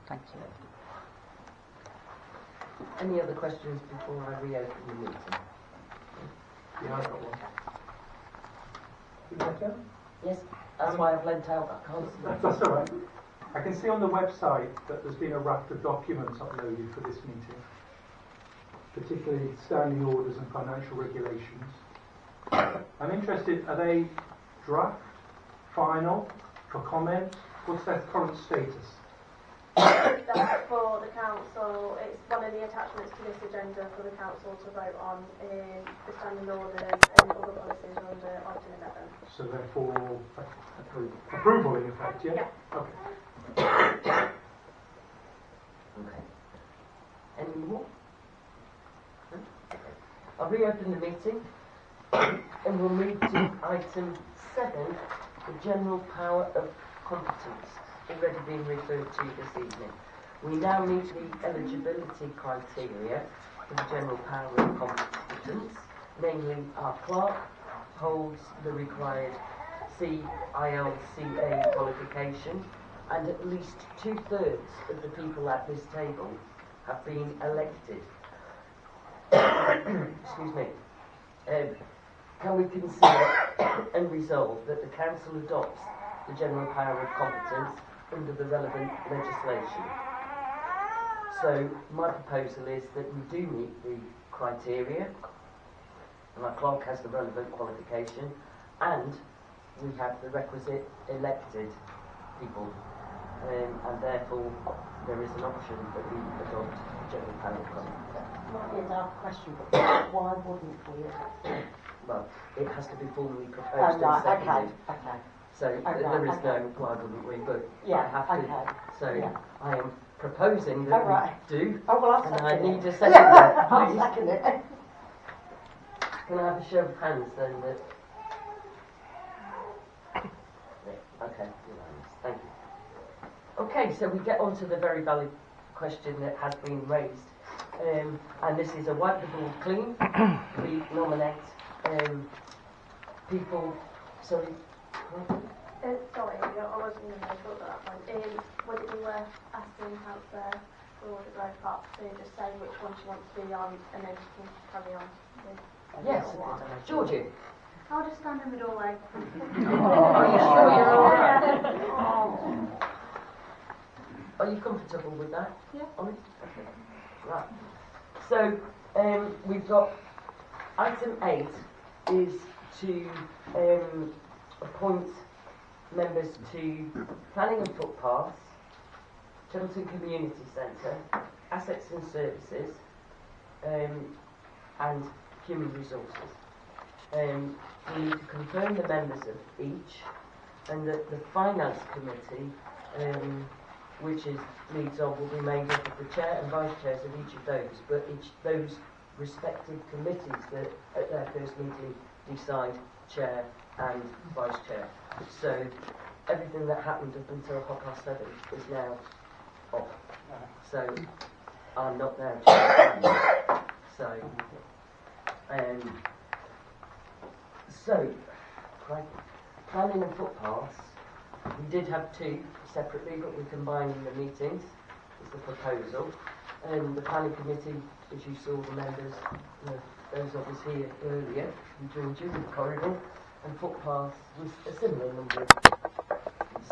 Thank you. Any other questions before I reopen the meeting? Yeah, I've got one. Yes, that's why I've lent out. I can't see. That's all right. I can see on the website that there's been a raft of documents uploaded for this meeting, particularly standing orders and financial regulations. I'm interested, are they draft, final, for comment? What's their current status? That's for the council. It's one of the attachments to this agenda for the council to vote on in the standing orders and other policies under item 11. So therefore, approval in effect, yeah? Okay. Okay. Any more? No? Okay. I'll reopen the meeting and we'll move to item 7, the general power of competence, already being referred to this evening. We now meet the eligibility criteria for the general power of competence, namely our clerk holds the required CILCA qualification, and at least 2/3 of the people at this table have been elected. Excuse me. Can we consider and resolve that the council adopts the general power of competence under the relevant legislation? So my proposal is that we do meet the criteria, and our clerk has the relevant qualification, and we have the requisite elected people, and therefore there is an option that we adopt general power of competence. Might be a dark question, but why wouldn't we? Well, it has to be formally proposed and seconded. Okay. So there is no why wouldn't we, but Yeah, I have to. okay. So Yeah. I am proposing that we do, Oh, well, I'll and second I it. need a second. I'll Please. second it. Can I have a show of hands then? Okay, unanimous. Thank you. Okay, so we get on to the very valid question that has been raised. And this is a wipe the board clean. We nominate people. Sorry. Sorry, I wasn't going to talk at that point. Would it be worth asking Councillor for the Grove Park to just say which one she wants to be on, and then she can carry on with Yes, Georgie. I'll just stand in the doorway. Are you sure you're all right? Are you comfortable with that? Yeah. Okay. Right. So we've got item 8 is to appoint members to planning and footpaths, Cheddleton Community Centre, assets and services, and human resources. We need to confirm the members of each, and that the finance committee, which is leads on, will be made up of the chair and vice chairs of each of those, but those respective committees that at their first meeting decide chair and vice chair. So everything that happened up until 7:30 is now off. So I'm not now chair. So planning and footpaths, we did have 2 separately, but we're combining the meetings, is the proposal. The planning committee, as you saw the members, those of us here earlier, who joined you in the corridor, and footpaths was a similar number of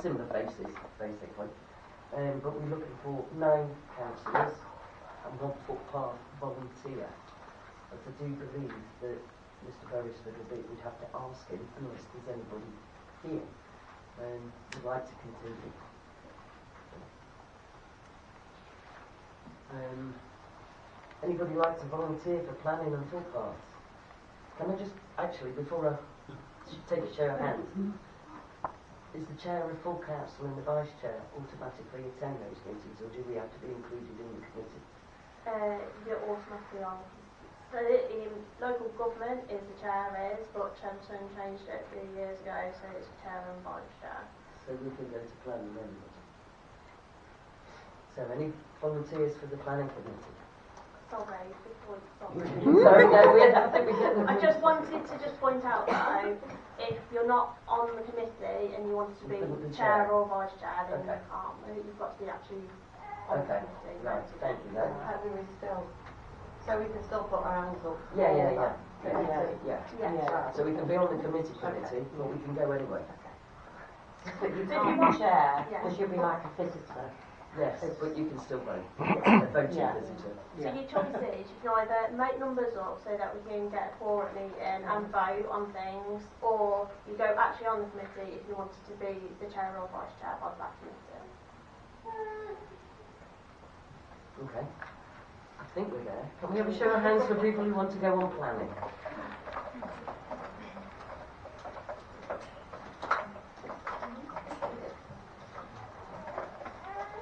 similar faces, basically. But we're looking for 9 councillors and 1 footpath volunteer. But I do believe that Mr. Beresford would have to ask him, unless there's anybody here who'd like to continue. Anybody like to volunteer for planning and footpaths? Can I just, actually, before I take a show of hands, is the chair of full council and the vice chair automatically attend those meetings, or do we have to be included in the committee? You're automatically on. So in local government is the chair is, but Cheddleton changed it a few years ago, so it's chair and vice chair. So we can go to planning then. So any volunteers for the planning committee? Sorry. Sorry, no, I think we get them. I just wanted to point out though, if you're not on the committee and you want to be chair or vice chair, then you can't. You've got to be actually on Okay, the committee. right, thank you. That. How do we still, so we can still put our hands up? Yeah. Yeah. So we can be on the committee, but we can go anyway. But you can't chair, Yeah. because you'll be like a visitor. Yes, but you can still vote. A voting Yeah. visitor. So your choice is you can either make numbers up so that we can get a quorum meeting and vote on things, or you go actually on the committee if you wanted to be the chair or vice chair of that committee. Okay. I think we're there. Can we have a show of hands for people who want to go on planning?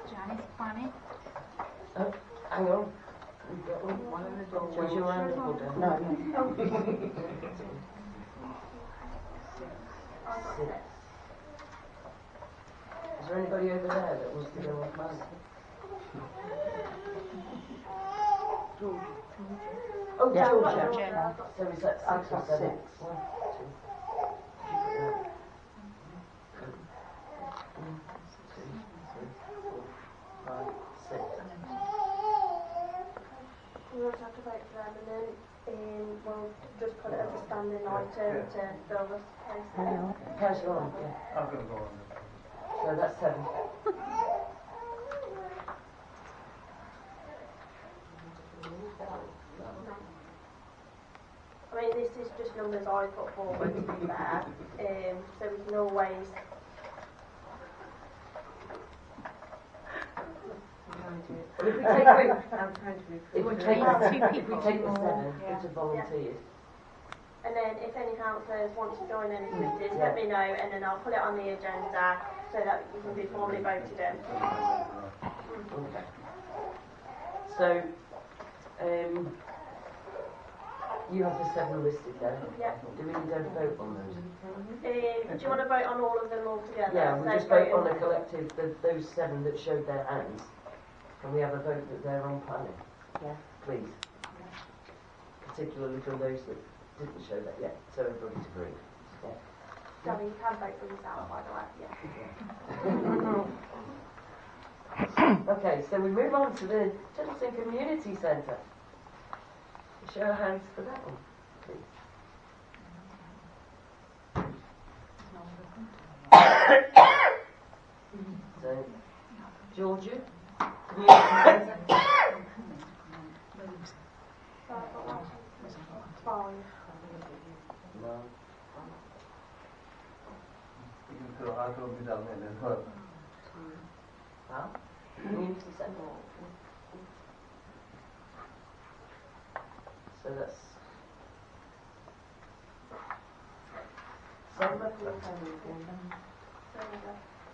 Janice planning. Oh, hang on. We've got one. Was your hand up or down? No. Six. Is there anybody over there that wants to go on planning? Oh, Yeah. Georgia. So is that I've 6 or got 7? 6. 1, 2. Did you put that? 1, 2, 3, 4, 5, 6. We also have to vote for them, and then we'll just put it as a standing item to fill this place. Councillor on, yeah. I'm going to go on. So that's 7. I mean, this is just numbers I put forward, to be fair, so we can always... Well, if we take away, if we Would take, be 2 if we people. take the 7, Yeah. it's a volunteers. And then if any councillors want to join any committees, Yeah. let me know, and then I'll put it on the agenda so that you can be formally voted in. Okay. So, you have the 7 listed there. Yeah. Do we need to vote on those? Do you want to vote on all of them all together? Yeah, we'll So just vote on in- a collective, those 7 that showed their hands. Can we have a vote that they're on planning? Yeah. Please. Particularly from those that didn't show that yet, so everybody's agreed. Yeah. Gabby, you can vote for yourself, by the way. Yeah. Okay, so we move on to the Cheddleton Community Centre. Show of hands for that one, please. So, Georgia, Community Centre. So I've got 1, 2, 3, 4, 5. No. You can throw out of me down there as well. Huh? Community Centre. So that's Selma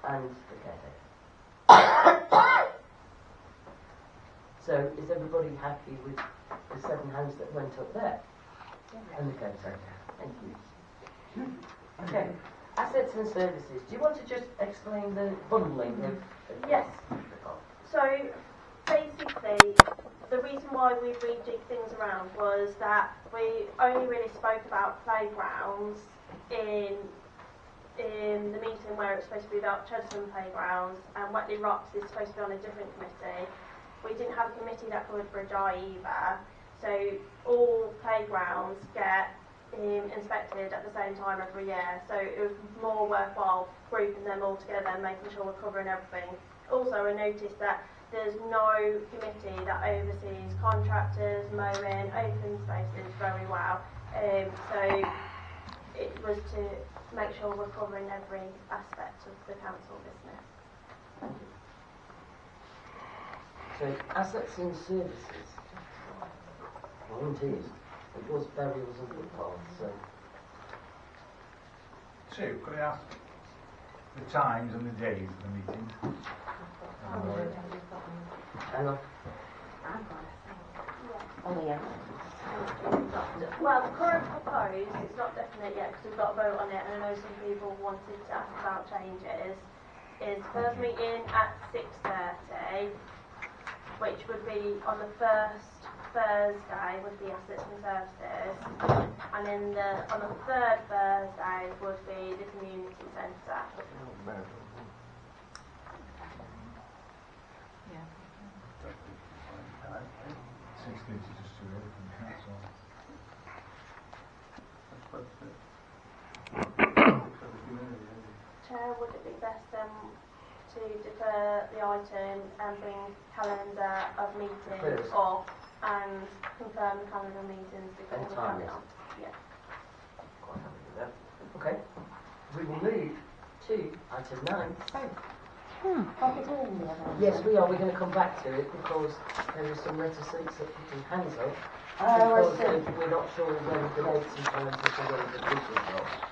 and the caretaker. So is everybody happy with the 7 hands that went up there? And the caretaker. Thank you. Okay. Assets and services. Do you want to just explain the bundling of Yes. So basically, the reason why we rejigged things around was that we only really spoke about playgrounds in the meeting where it's supposed to be about Cheddleton playgrounds, and Wetley Rocks is supposed to be on a different committee. We didn't have a committee that covered Bridge Eye either, so all playgrounds get inspected at the same time every year, so it was more worthwhile grouping them all together and making sure we're covering everything. Also, I noticed that there's no committee that oversees contractors, mowing, open spaces very well, so it was to make sure we're covering every aspect of the council business. So assets and services. Volunteers. It was burials and footpaths, so Sue, could I ask the times and the days of the meetings? hang on. Oh, yeah. Well, the current proposed, it's not definite yet because we've got a vote on it, and I know some people wanted to ask about changes, is first meeting at 6:30, which would be on the first Thursday would be assets and services, and then on the third Thursday would be the community centre. 6:30 just too early from the council. That's quite a bit. For the community, Chair, would it be best to defer the item and bring calendar of meetings First. off and confirm the calendar of meetings before And we time carry it. on? Yeah. Quite happy with that. Okay, we will move to item 9. Yes, we are. We're going to come back to it because there is some reticence at putting hands up. Oh, I Because see. we're not sure when the dates and times of the when the meetings are.